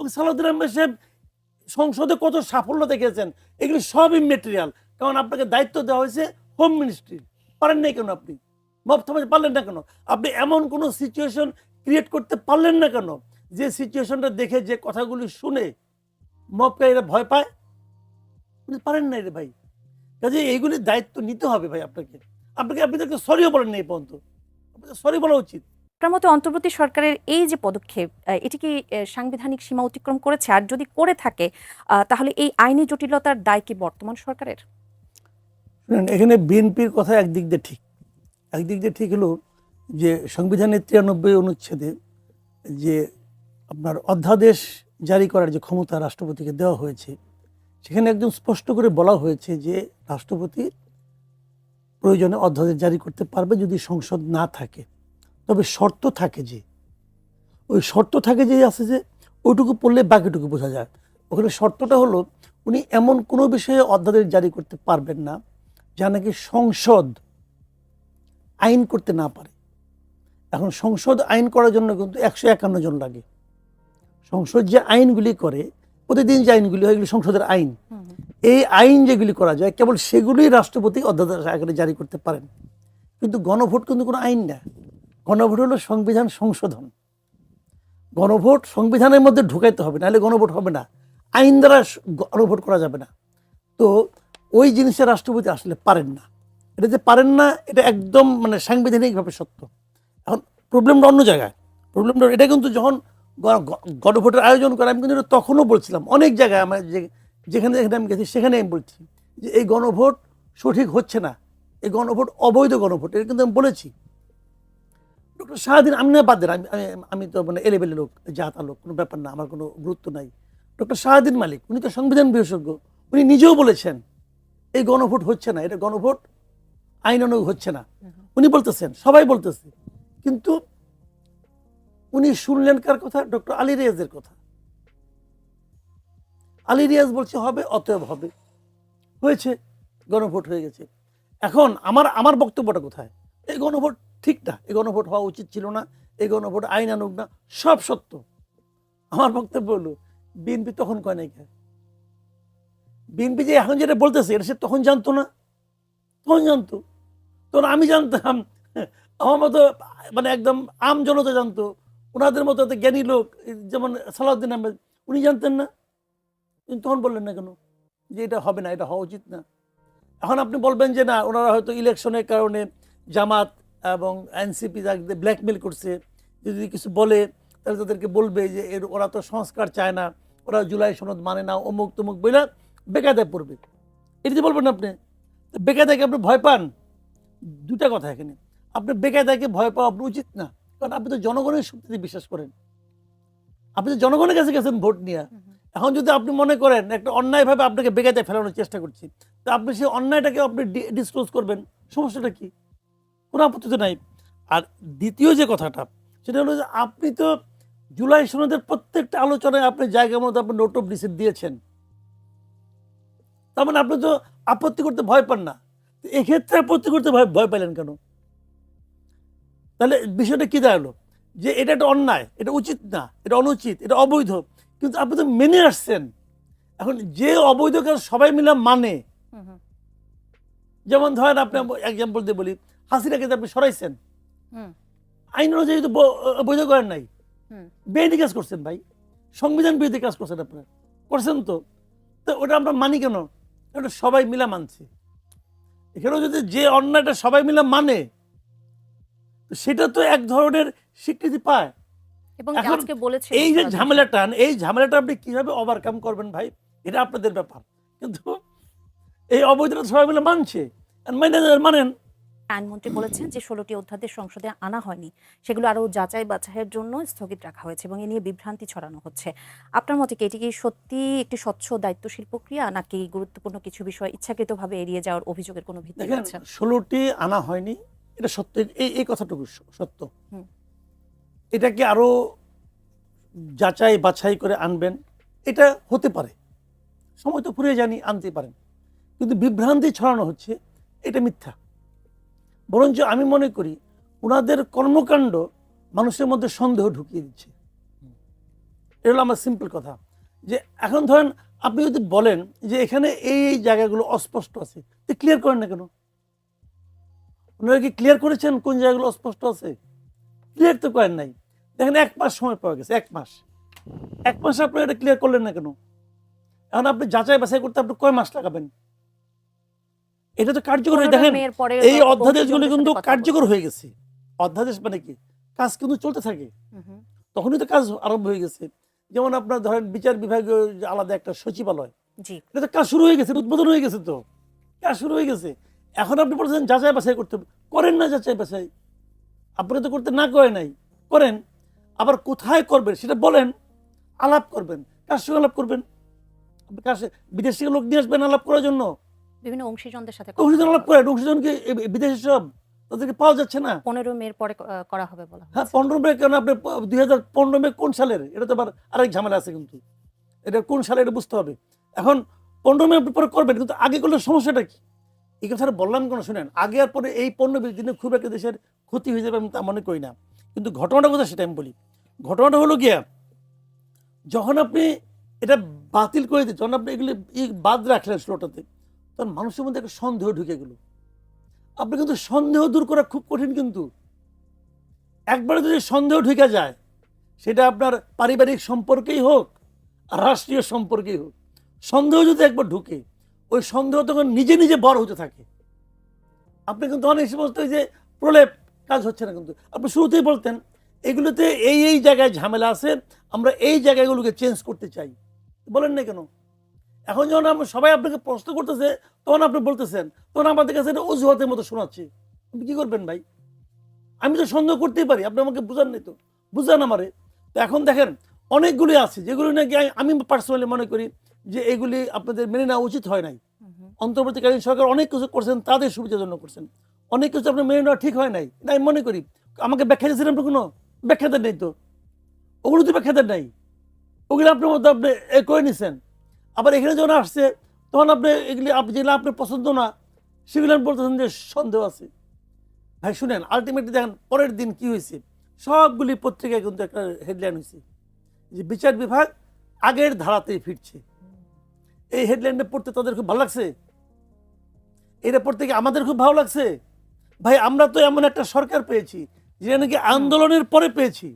এবং সালাউদ্দিন আহমেদ সাহেব সংসদে কত সাফল্য দেখেছেন, এগুলো সব ইমেটেরিয়াল। কারণ আপনাকে দায়িত্ব দেওয়া হয়েছে হোম মিনিস্ট্রি, পারেন নাই কেন আপনি? মব থামাতে পারলেন না কেন? আপনি এমন কোনো সিচুয়েশন ক্রিয়েট করতে পারলেন না কেন যে সিচুয়েশনটা দেখে, যে কথাগুলি শুনে মবকে এরা ভয় পায়? আপনি পারেন না রে ভাই। কাজে এইগুলির দায়িত্ব নিতে হবে ভাই আপনাকে। আপনি তো সরিও বলেন না এই পর্যন্ত, সরি বলা উচিত। আপনার মতে অন্তর্বর্তী সরকারের এই যে পদক্ষেপ, এটি কি সাংবিধানিক সীমা অতিক্রম করেছে? আর যদি করে থাকে তাহলে এই আইনি জটিলতার দায় কি বর্তমান সরকারের? এখানে বিএনপির কথা একদিক দিয়ে ঠিক, একদিক দিয়ে ঠিক হলো যে সংবিধানের 93 অনুচ্ছেদে যে আপনার অধ্যাদেশ জারি করার যে ক্ষমতা রাষ্ট্রপতিকে দেওয়া হয়েছে, সেখানে একদম স্পষ্ট করে বলা হয়েছে যে রাষ্ট্রপতি প্রয়োজনে অধ্যাদেশ জারি করতে পারবে যদি সংসদ না থাকে। তবে শর্ত থাকে, যে ওই শর্ত থাকে যে আছে যে ওইটুকু পড়লে বাকিটুকু বোঝা যায়। ওখানে শর্তটা হলো উনি এমন কোনো বিষয়ে অধ্যাদেশ জারি করতে পারবেন না যা নাকি সংসদ আইন করতে না পারে। এখন সংসদ আইন করার জন্য কিন্তু 151 জন লাগে। সংসদ যে আইনগুলি করে, প্রতিদিন যে আইনগুলি হয়, এগুলি সংসদের আইন। এই আইন যেগুলি করা যায় কেবল সেগুলি রাষ্ট্রপতি অধ্যাদেশ আকারে জারি করতে পারেন। কিন্তু গণভোট কিন্তু কোনো আইন না। গণভোট হলো সংবিধান সংশোধন। গণভোট সংবিধানের মধ্যে ঢুকাইতে হবে, নাহলে গণভোট হবে না। আইন দ্বারা গণভোট করা যাবে না। তো ওই জিনিসটা রাষ্ট্রপতি আসলে পারেন না। এটা যে পারেন না, এটা একদম মানে সাংবিধানিকভাবে সত্য। এখন প্রবলেমটা অন্য জায়গায়। প্রবলেমটা এটা কিন্তু যখন গণভোটের আয়োজন করে, আমি কিন্তু তখনও বলছিলাম অনেক জায়গায়, আমার যেখানে যেখানে আমি গেছি সেখানে আমি বলছি যে এই গণভোট সঠিক হচ্ছে না, এই গণভোট অবৈধ গণভোট। এটা কিন্তু আমি বলেছি। ডক্টর শাহাদিন, আমি না বাদ দেন, আমি তো মানে এলেবেলে লোক, জাতা লোক, কোনো ব্যাপার না, আমার কোনো গুরুত্ব নাই। ডক্টর শাহাদিন মালিক, উনি তো সংবিধান বিশেষজ্ঞ, উনি নিজেও বলেছেন এই গণভোট হচ্ছে না, এটা গণভোট আইনানুগ হচ্ছে না। উনি বলতেছেন, সবাই বলতেছে, কিন্তু উনি শুনলেন কার কথা? ডক্টর আলী রিয়াজের কথা। আলী রিয়াজ বলছে হবে, অতএব হবে, হয়েছে, গণভোট হয়ে গেছে। এখন আমার বক্তব্যটা কোথায়? এই গণভোট ঠিক না, এই গণভোট হওয়া উচিত ছিল না, এই গণভোট আইন আনুক না, সব সত্য। আমার বক্তব্য হলো বিএনপি তখন কয় নাই কে? বিএনপি যে এখন যেটা বলতেছে এটা সে তখন জানতো না? তখন জানতো। তখন আমি জানতাম, আমার মতো মানে একদম আম জনতা জানতো, ওনাদের মতো জ্ঞানী লোক যেমন সালাউদ্দিন আহমেদ, উনি জানতেন না? কিন্তু তখন বললেন না কেন যে এটা হবে না, এটা হওয়া উচিত না? এখন আপনি বলবেন যে না, ওনারা হয়তো ইলেকশনের কারণে জামাত এবং এনসিপি যাদের ব্ল্যাকমেল করছে, যদি কিছু বলে তাহলে তাদেরকে বলবে যে ওরা তো সংস্কার চায় না, ওরা জুলাই সনদ মানে না, অমুক তমুক বলে বেকায়দায় পড়বে। এটা যে বলবেন আপনি, বেকায়দাকে আপনি ভয় পান? দুটা কথা এখানে। আপনি বেকায়দাকে ভয় পাওয়া আপনি উচিত না, কারণ আপনি তো জনগণের শক্তিতে বিশ্বাস করেন। আপনি তো জনগণের কাছে গেছেন ভোট নিয়ে। এখন যদি আপনি মনে করেন একটা অন্যায়ভাবে আপনাকে বেকায়দায় ফেলানোর চেষ্টা করছি, তো আপনি সেই অন্যায়টাকে আপনি ডিসক্লোজ করবেন, সমস্যাটা কি? কোনো আপত্তি তো নাই। আর দ্বিতীয় যে কথাটা, সেটা হলো যে আপনি তো জুলাই সনদের প্রত্যেকটা আলোচনায় আপনি জায়গা মতো আপনি নোট অফ ডিসিট দিয়েছেন। তার মানে আপনি তো আপত্তি করতে ভয় পান না। এক্ষেত্রে আপত্তি করতে ভয় পেলেন কেন? তাহলে বিষয়টা কি দাঁড়ালো? যে এটা একটা অন্যায়, এটা উচিত না, এটা অনুচিত, এটা অবৈধ, কিন্তু আপনি তো মেনে আসছেন। এখন যে অবৈধ কাজ সবাই মিলে মানে, যেমন ধরেন আপনি এক্সাম্পল দিয়ে বলি, হাসিনাকে আপনি সরাইছেন, আইন অনুযায়ী তো বৈধ করেন নাই, বেআইনি কাজ করছেন ভাই, সংবিধান বিরোধী কাজ করছেন, আপনার করছেন তো ওটা আমরা মানি কেন? ওটা সবাই মিলা মানছে। এখানেও যদি যে অন্যায়টা সবাই মিলে মানে, সেটা তো এক ধরনের স্বীকৃতি পায়। এবং এখন আজকে বলেছে এই যে ঝামেলাটা আপনি কিভাবে ওভারকাম করবেন ভাই, এটা আপনাদের ব্যাপার। কিন্তু এই অবৈধতা সবাই মিলে মানছে, মানেন। আইনমন্ত্রী বলেছেন যে 16টি অধ্যাদেশ সংসদে আনা হয়নি, সেগুলো আরো যাচাই বাছাইয়ের জন্য স্থগিত রাখা হয়েছে এবং এ নিয়ে বিভ্রান্তি ছড়ানো হচ্ছে। আপনার মতে কি এটি কি সত্যি একটি স্বচ্ছ দায়িত্বশীল প্রক্রিয়া, নাকি গুরুত্বপূর্ণ কিছু বিষয় ইচ্ছাকৃতভাবে এড়িয়ে যাওয়ার অভিযোগের কোনো ভিত্তি আছে? 16টি আনা হয়নি, এটা সত্য, এই কথাটুকু সত্য। এটাকে আরো যাচাই বাছাই করে আনবেন, এটা হতে পারে, সময় তো ফুরিয়ে জানি, আনতে পারেন, কিন্তু বিভ্রান্তি ছড়ানো হচ্ছে, এটা মিথ্যা। বরঞ্চ আমি মনে করি ওনাদের কর্মকাণ্ড মানুষের মধ্যে সন্দেহ ঢুকিয়ে দিচ্ছে। এটা হলো আমার সিম্পল কথা। যে এখন ধরেন আপনি যদি বলেন যে এখানে এই জায়গাগুলো অস্পষ্ট আছে, তো ক্লিয়ার করেন না কেন? ওনারা কি ক্লিয়ার করেছেন কোন জায়গাগুলো অস্পষ্ট আছে? ক্লিয়ার তো করেন নাই। দেখেন 1 মাস সময় পাওয়া গেছে, 1 মাস। 1 মাসে আপনি এটা ক্লিয়ার করলেন না কেন? এখন আপনি যাচাই বাছাই করতে আপনি কয় মাস লাগাবেন? এটা তো কার্যকর হয়ে, 15 দেখেন মের পরে এই অধ্যাদেশগুলো বংশীজনদের কিন্তু সাথে কথা কার্যকর হয়ে গেছে। অধ্যাদেশ মানে কি, কাজ কিন্তু চলতে থাকে, হুম, তখনই তো কাজ আরম্ভ হয়ে গেছে। যেমন আপনার ধরেন বিচার বিভাগীয় যে আলাদা একটা সচিবালয়, জি। এটা তো কাজ শুরু হয়ে গেছে, উদ্বোধন হয়ে গেছে, তো কাজ শুরু হয়ে গেছে। এখন আপনি বলছেন যাচাই বাছাই করতে হবে, করেন না যাচাই বাছাই। আপনাকে তো করতে না করে নাই, করেন। আবার কোথায় করবেন সেটা বলেন, আলাপ করবেন, কার সঙ্গে আলাপ করবেন? আপনি কার সাথে, বিদেশ থেকে লোক নিয়ে আসবেন আলাপ করার জন্য? বিভিন্ন অংশীজনদের সাথে অংশীজন আলাপ করেন, অংশীজনকে বিদেশে সব তাদেরকে পাওয়া যাচ্ছে না। 15 মের পরে করা হবে বলা হ্যাঁ, হয়েছে। 15 মে কেন? আপনি 2015 মে কোন সালের? এটা তো আবার আরেক ঝামেলা আছে, কিন্তু এটা কোন সালে এটা বুঝতে হবে। এখন 15 মে আপনি পরে করবেন, কিন্তু আগে করলে সমস্যাটা কি? এই কথাটা বললাম কেন শুনেন, আগে আর পরে এই 15-20 দিনে খুব একটা দেশের ক্ষতি হয়ে যাবে আমি তা মনে করি না। কিন্তু ঘটনাটা কথা সেটা আমি বলি। ঘটনাটা হলো গিয়া, যখন আপনি এটা বাতিল করে দিন, যখন আপনি এগুলি বাদ রাখলেন স্লোটাতে, তখন মানুষের মধ্যে একটা সন্দেহ ঢুকে গেল। আপনি কিন্তু সন্দেহ দূর করা খুব কঠিন, কিন্তু একবারে যদি সন্দেহ ঢুকে যায়, সেটা আপনার পারিবারিক সম্পর্কেই হোক আর রাষ্ট্রীয় সম্পর্কেই হোক, সন্দেহ যদি একবার ঢুকে, ওই সন্দেহ তখন নিজে নিজে বড় হতে থাকে। আপনি কিন্তু অনেক সমস্ত যে প্রলেপ কাজ হচ্ছে না, কিন্তু আপনি শুরুতেই বলতেন এগুলোতে এই জায়গায় ঝামেলা আছে, আমরা এই জায়গাগুলোকে চেঞ্জ করতে চাই, বলেন না কেন? এখন যখন আমরা সবাই আপনাকে প্রশ্ন করতেছে, তখন আপনি বলতেছেন, তখন আমাদের কাছে এটা অজুহাতের মতো শোনাচ্ছে। আপনি কি করবেন ভাই? আমি তো সন্দেহ করতেই পারি, আপনি আমাকে বুঝান নাই, তো বুঝান আমারে। তো এখন দেখেন অনেকগুলি আছে যেগুলো নাকি আমি পার্সোনালি মনে করি যে এগুলি আপনাদের মেনে নেওয়া উচিত হয় নাই। অন্তর্বর্তীকালীন সরকার অনেক কিছু করছেন, তাদের সুবিধার জন্য করছেন। অনেক কিছু আপনার মেনে নেওয়া ঠিক হয় নাই, এটা আমি মনে করি। আমাকে ব্যাখ্যা দিয়েছেন আপনি? কোনো ব্যাখ্যা দেন নাই তো, ওগুলো তো ব্যাখ্যা দেন নাই, ওগুলো আপনার মধ্যে আপনি করে নিছেন। আবার এখানে যখন আসছে, তখন আপনি এগুলি যেগুলো আপনার পছন্দ না, সেগুলো আপনি বলতেছেন যে সন্দেহ আছে। ভাই শুনেন, আলটিমেটলি দেখেন পরের দিন কি হয়েছে, সবগুলি পত্রিকায় কিন্তু একটা হেডলাইন হয়েছে যে বিচার বিভাগ আগের ধারাতেই ফিরছে। এই হেডলাইনটা পড়তে তাদের খুব ভালো লাগছে, এটা পড়তে কি আমাদের খুব ভালো লাগছে? ভাই আমরা তো এমন একটা সরকার পেয়েছি যেটা নাকি আন্দোলনের পরে পেয়েছি।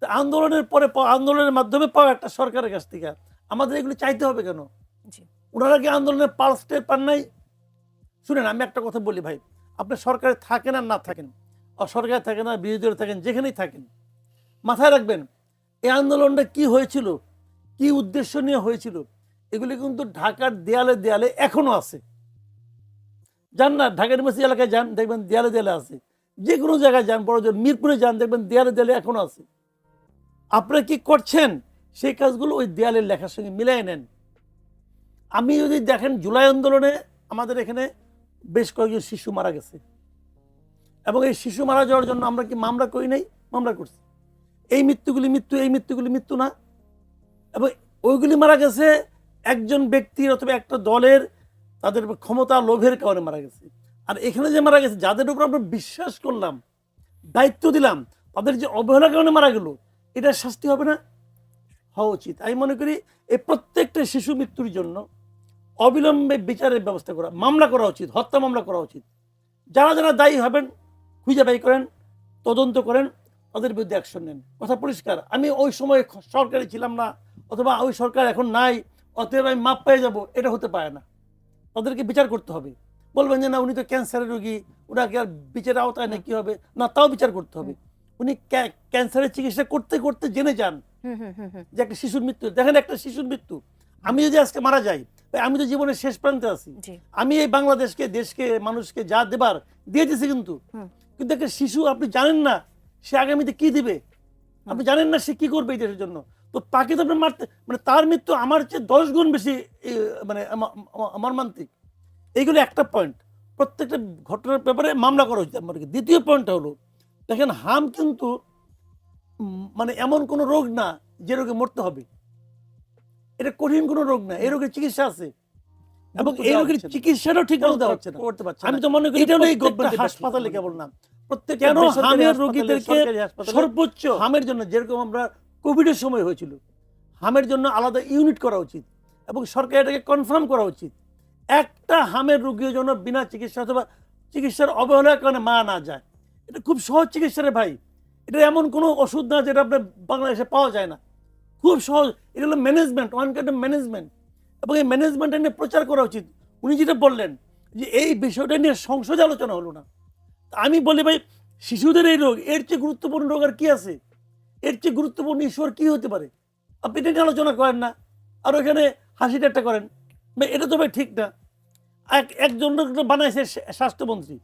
আন্দোলনের পরে আন্দোলনের মাধ্যমে পাওয়া একটা সরকারের কাছ থেকে আমাদের এগুলো চাইতে হবে কেন? ওনারা কি আন্দোলনের পালস টের পান নাই? শুনেন, আমি একটা কথা বলি ভাই, আপনি সরকারে থাকেন আর না থাকেন, অসরকারে থাকেন আর বিরোধী দলে থাকেন, যেখানেই থাকেন, মাথায় রাখবেন এই আন্দোলনটা কি হয়েছিল, কি উদ্দেশ্য নিয়ে হয়েছিল, এগুলি কিন্তু ঢাকার দেয়ালে দেয়ালে এখনো আছে। যান না ঢাকা ইউনিভার্সিটি এলাকায় যান, দেখবেন দেয়ালে দেয়ালে আছে। যে কোনো জায়গায় যান, বড় মিরপুরে যান, দেখবেন দেয়ালে দেয়ালে এখনো আছে। আপনারা কি করছেন? সেই কাজগুলো ওই দেয়ালের লেখার সঙ্গে মিলাই নেন। আমি যদি দেখেন জুলাই আন্দোলনে আমাদের এখানে বেশ কয়েকজন শিশু মারা গেছে, এবং এই শিশু মারা যাওয়ার জন্য আমরা কি মামলা করি নাই? মামলা করছি। এই মৃত্যুগুলি মৃত্যু, এই মৃত্যুগুলি মৃত্যু না? এবং ওইগুলি মারা গেছে একজন ব্যক্তির অথবা একটা দলের তাদের ক্ষমতা লোভের কারণে মারা গেছে। আর এখানে যে মারা গেছে, যাদের উপর আমরা বিশ্বাস করলাম, দায়িত্ব দিলাম, তাদের যে অবহেলার কারণে মারা গেল, এটা শাস্তি হবে না? হওয়া উচিত। আমি মনে করি এই প্রত্যেকটা শিশু মৃত্যুর জন্য অবিলম্বে বিচারের ব্যবস্থা করা, মামলা করা উচিত, হত্যা মামলা করা উচিত। যারা যারা দায়ী হবেন খুঁজে বাই করেন, তদন্ত করেন, তাদের বিরুদ্ধে অ্যাকশন নেন। কথা পরিষ্কার। আমি ওই সময় সরকারে ছিলাম না, অথবা ওই সরকার এখন নাই, অতএব আমি মাপ পেয়ে যাব, এটা হতে পারে না। তাদেরকে বিচার করতে হবে। বলবেন যে না উনি তো ক্যান্সারের রোগী, ওনাকে আর বিচারের আওতায় না কি হবে? না, তাও বিচার করতে হবে। উনি ক্যান্সারের চিকিৎসা করতে করতে জেনে যান যে একটা শিশুর মৃত্যু, দেখেন একটা শিশুর মৃত্যু। আমি যদি আজকে মারা যাই, আমি তো জীবনের শেষ প্রান্তে আছি, আমি এই বাংলাদেশকে, দেশকে, মানুষকে যা দেবার দিয়ে দিছি, কিন্তু কিন্তু একটা শিশু আপনি জানেন না সে আগামীতে কি দিবে, আপনি জানেন না সে কি করবে এই দেশের জন্য। তো তাকে তো আপনি মারতে, মানে তার মৃত্যু আমার চেয়ে 10 গুণ বেশি মানে মর্মান্তিক। এইগুলো একটা পয়েন্ট। প্রত্যেকটা ঘটনার ব্যাপারে মামলা করা উচিত আমার। দ্বিতীয় পয়েন্টটা হলো, দেখেন হাম কিন্তু মানে এমন কোনো রোগ না যে রোগে মরতে হবে। এটা কঠিন কোনো রোগ না, এই রোগের চিকিৎসা আছে, এবং এই রোগের চিকিৎসাটাও ঠিক মতো হচ্ছে না, করতে পারছে। আমি তো মনে করি এটা হলো এই গভর্নমেন্ট হাসপাতালে কেবল না, প্রত্যেক কেন হামের রোগীদেরকে সর্বোচ্চ হামের জন্য, যেরকম আমরা কোভিডের সময় হয়েছিল। হামের জন্য আলাদা ইউনিট করা উচিত এবং সরকার এটাকে কনফার্ম করা উচিত। একটা হামের রোগীর জন্য বিনা চিকিৎসা অথবা চিকিৎসার অবহেলার কারণে মারা না যায়। এটা খুব সহজ চিকিৎসা রে ভাই। এটা এমন কোনো ওষুধ না যেটা আপনার বাংলাদেশে পাওয়া যায় না, খুব সহজ। এটা হলো management, one kind of management, এবং এই ম্যানেজমেন্টটা নিয়ে প্রচার করা উচিত। উনি যেটা বললেন যে এই বিষয়টা নিয়ে সংসদে আলোচনা হলো না। আমি বলি ভাই, শিশুদের এই রোগ, এর চেয়ে গুরুত্বপূর্ণ রোগ আর কি আছে? এর চেয়ে গুরুত্বপূর্ণ ঈশ্বর কি হতে পারে? আপনি এটা নিয়ে আলোচনা করেন না, আর ওখানে হাসি ঠাট্টা করেন। ভাই এটা তো ভাই ঠিক না। একজন বানাইছে স্বাস্থ্যমন্ত্রী,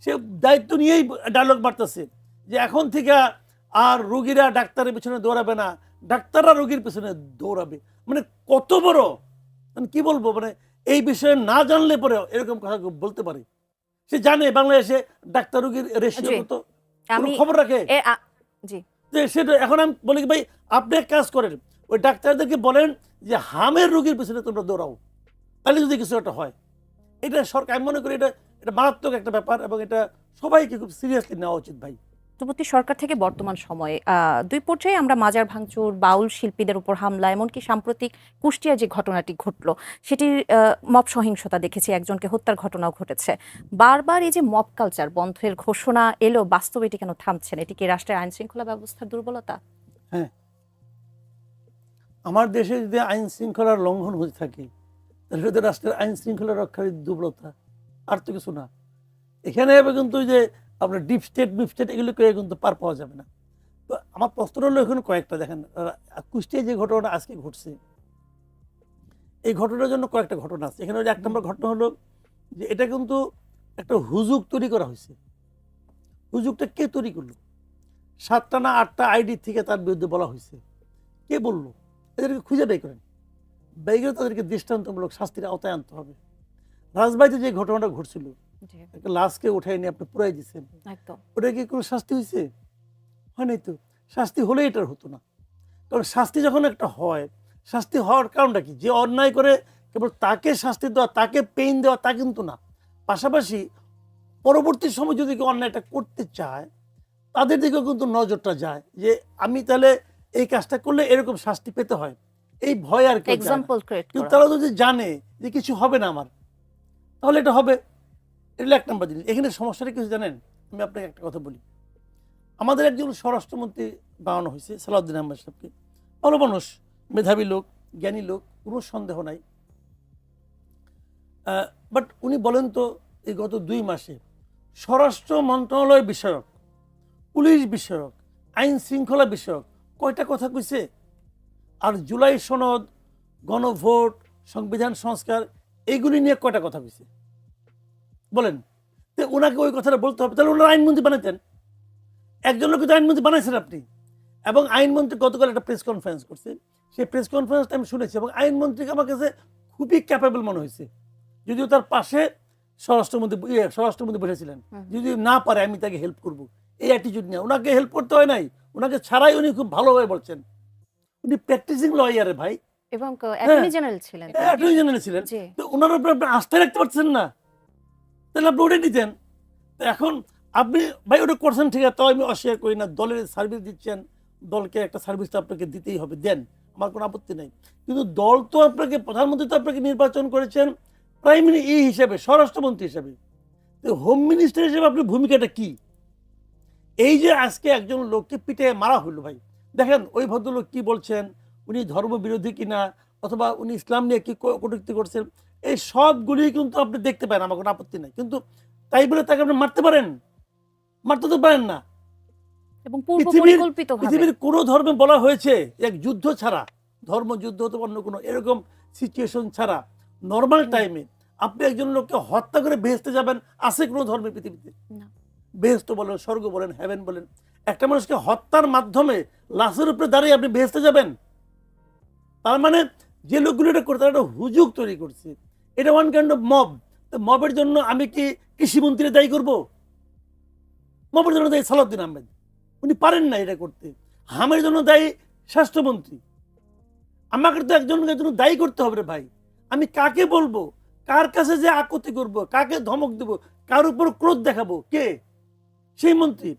সে দায়িত্ব নিয়েই ডায়লগ বাড়তেছে যে এখন থেকে আর রোগীরা ডাক্তারের পিছনে দৌড়াবে না, ডাক্তাররা রোগীর পিছনে দৌড়াবে। মানে কত বড়, মানে কি বলবো, মানে এই বিষয়ে না জানলে পরে এরকম কথা বলতে পারে। সে জানে বাংলাদেশে ডাক্তার রোগীর রেশিও কত, আমি খবর রাখে জি যে সেটা। এখন আমি বলি ভাই, আপনি এক কাজ করেন, ওই ডাক্তারদেরকে বলেন যে হামের রোগীর পিছনে তোমরা দৌড়াও, তাহলে যদি কিছু একটা হয়। এটা সরকার, আমি মনে করি এটা এটা মারাত্মক একটা ব্যাপার, এবং এটা সবাইকে খুব সিরিয়াসলি নেওয়া উচিত ভাই। অন্তর্বর্তী সরকার থেকে বর্তমান সময়ে দুই পর্যায়ে আমরা মাজার ভাঙচুর, বাউল শিল্পীদের উপর হামলা, এমনকি সাম্প্রতিক কুষ্টিয়ার যে ঘটনাটি ঘটলো সেটির মব সহিংসতা দেখেছি, একজনকে হত্যার ঘটনাও ঘটেছে। বারবার এই যে মব কালচার বন্ধের ঘোষণা এলো, বাস্তবে এটি কেন থামছে না? এটি কি রাষ্ট্রের আইন শৃঙ্খলা ব্যবস্থার দুর্বলতা? হ্যাঁ, আমার দেশে যদি আইন শৃঙ্খলার লঙ্ঘন হয়ে থাকে তাহলে সেটা রাষ্ট্রের আইন শৃঙ্খলা রক্ষার দুর্বলতা, আর তো কিছু না। এখানে কিন্তু যে আপনার ডিপ স্টেট মিপ স্টেট এগুলো করে কিন্তু পার পাওয়া যাবে না। তো আমার প্রশ্ন হলো এখানে কয়েকটা, দেখেন কুষ্টিয়ায় যে ঘটনাটা আজকে ঘটছে, এই ঘটনার জন্য কয়েকটা ঘটনা আছে। এখানে এক নম্বর ঘটনা হলো যে এটা কিন্তু একটা হুজুগ তৈরি করা হয়েছে। হুজুগটা কে তৈরি করলো? 7টা না 8টা আইডি থেকে তার বিরুদ্ধে বলা হয়েছে। কে বললো? এদেরকে খুঁজে বের করেন, বের করে তাদেরকে দৃষ্টান্তমূলক শাস্তির আওতায় আনতে হবে। রাজবাড়িতে যে ঘটনাটা ঘটছিল, একটা লাশকে উঠাই নিয়ে আপনি পুরাই দিচ্ছেন, ওটা কি কোনো শাস্তি হয়েছে? হয় নাই তো। শাস্তি হলে এটার হতো না। কারণ শাস্তি যখন একটা হয়, শাস্তি হওয়ার কারণটা কি? যে অন্যায় করে কেবল তাকে শাস্তি দেওয়া, তাকে পেইন দেওয়া তা কিন্তু না। পাশাপাশি পরবর্তী সময় যদি কেউ অন্যায়টা করতে চায় তাদের দিকেও কিন্তু নজরটা যায় যে আমি তাহলে এই কাজটা করলে এরকম শাস্তি পেতে হয়, এই ভয় আর কি। কিন্তু তারা যদি জানে যে কিছু হবে না আমার, তাহলে এটা হবে। এটা এক নম্বর জিনিস। এখানে সমস্যাটা কিছু জানেন, আমি আপনাকে একটা কথা বলি। আমাদের একজন স্বরাষ্ট্রমন্ত্রী বানানো হয়েছে, সালাউদ্দিন আহমেদ সাহেবকে। ভালো মানুষ, মেধাবী লোক, জ্ঞানী লোক, কোনো সন্দেহ নাই। বাট উনি বলেন তো, এই গত 2 মাসে স্বরাষ্ট্র মন্ত্রণালয় বিষয়ক, পুলিশ বিষয়ক, আইন শৃঙ্খলা বিষয়ক কয়টা কথা কইছে? আর জুলাই সনদ, গণভোট, সংবিধান সংস্কার এইগুলি নিয়ে কয়টা কথা কইছে বলেন? তো ওনাকে ওই কথাটা বলতে হবে, তাহলে ওনারা আইনমন্ত্রী বানাইতেন। একজন লোক তো আইনমন্ত্রী বানাইছেন আপনি। এবং আইনমন্ত্রী গতকাল একটা প্রেস কনফারেন্স করছে, সেই প্রেস কনফারেন্সটা আমি শুনেছি, এবং আইনমন্ত্রীকে আমার কাছে খুবই ক্যাপেবল মনে হয়েছে। যদিও তার পাশে স্বরাষ্ট্রমন্ত্রী বসেছিলেন, যদি না পারে আমি তাকে হেল্প করব, এই অ্যাটিটিউড নিয়ে। ওনাকে হেল্প করতে হয় নাই, ওনাকে ছাড়াই উনি খুব ভালোভাবে বলছেন। উনি প্র্যাকটিসিং লয়ারে ভাই, এবং অ্যাটর্নি জেনারেল ছিলেন, অ্যাটর্নি জেনারেল ছিলেন। তো ওনার উপর আপনি আস্থায় রাখতে পারছেন না, তাহলে আপনি ওটা নিতেন। তো এখন আপনি ভাই ওটা করছেন, ঠিক আছে, তাও আমি অস্বীকার করি না। দলের সার্ভিস দিচ্ছেন, দলকে একটা সার্ভিস তো আপনাকে দিতেই হবে, দেন, আমার কোনো আপত্তি নেই। কিন্তু দল তো আপনাকে, প্রধানমন্ত্রী তো আপনাকে নির্বাচন করেছেন প্রাইম মিনিস্টার হিসেবে, স্বরাষ্ট্রমন্ত্রী হিসেবে। তো হোম মিনিস্টার হিসেবে আপনার ভূমিকাটা কি? এই যে আজকে একজন লোককে পিটে মারা হলো ভাই, দেখেন ওই ভদ্রলোক কি বলছেন, উনি ধর্মবিরোধী কিনা, অথবা উনি ইসলাম নিয়ে কি কটূক্তি করছেন, এই সবগুলি কিন্তু আপনি দেখতে পারেন, আমার কোনো আপত্তি নেই। কিন্তু তাই বলে তাকে আপনি মারতে পারেন? মারতে তো পারেন না। এবং পূর্বপরিকল্পিতভাবে পৃথিবীর কোন ধর্মে বলা হয়েছে এক যুদ্ধ ছাড়া, ধর্মযুদ্ধ অথবা অন্য কোনো এরকম সিচুয়েশন ছাড়া নর্মাল টাইমে আপনি একজন লোককে হত্যা করে বেহেশতে যাবেন? আছে কোনো ধর্মের পৃথিবীতে? বেহেশত বলেন, স্বর্গ বলেন, হেভেন বলেন, একটা মানুষকে হত্যার মাধ্যমে লাশের উপরে দাঁড়িয়ে আপনি বেহেশতে যাবেন? তার মানে যে লোকগুলো এটা করতে, একটা হুজুগ তৈরি করছে। এটা ওয়ান কাইন্ড অফ মব। মবের জন্য আমি কি কৃষিমন্ত্রী দায়ী করব? মবের জন্য দায়ী সালাউদ্দিন আহমেদ, উনি পারেন না এটা করতে। হামের জন্য দায়ী স্বাস্থ্যমন্ত্রী। আমাকে তো একজন দায়ী করতে হবে রে ভাই। আমি কাকে বলবো, কার কাছে যে আকুতি করব, কাকে ধমক দেব, কার উপর ক্রোধ দেখাবো? কে? সেই মন্ত্রী।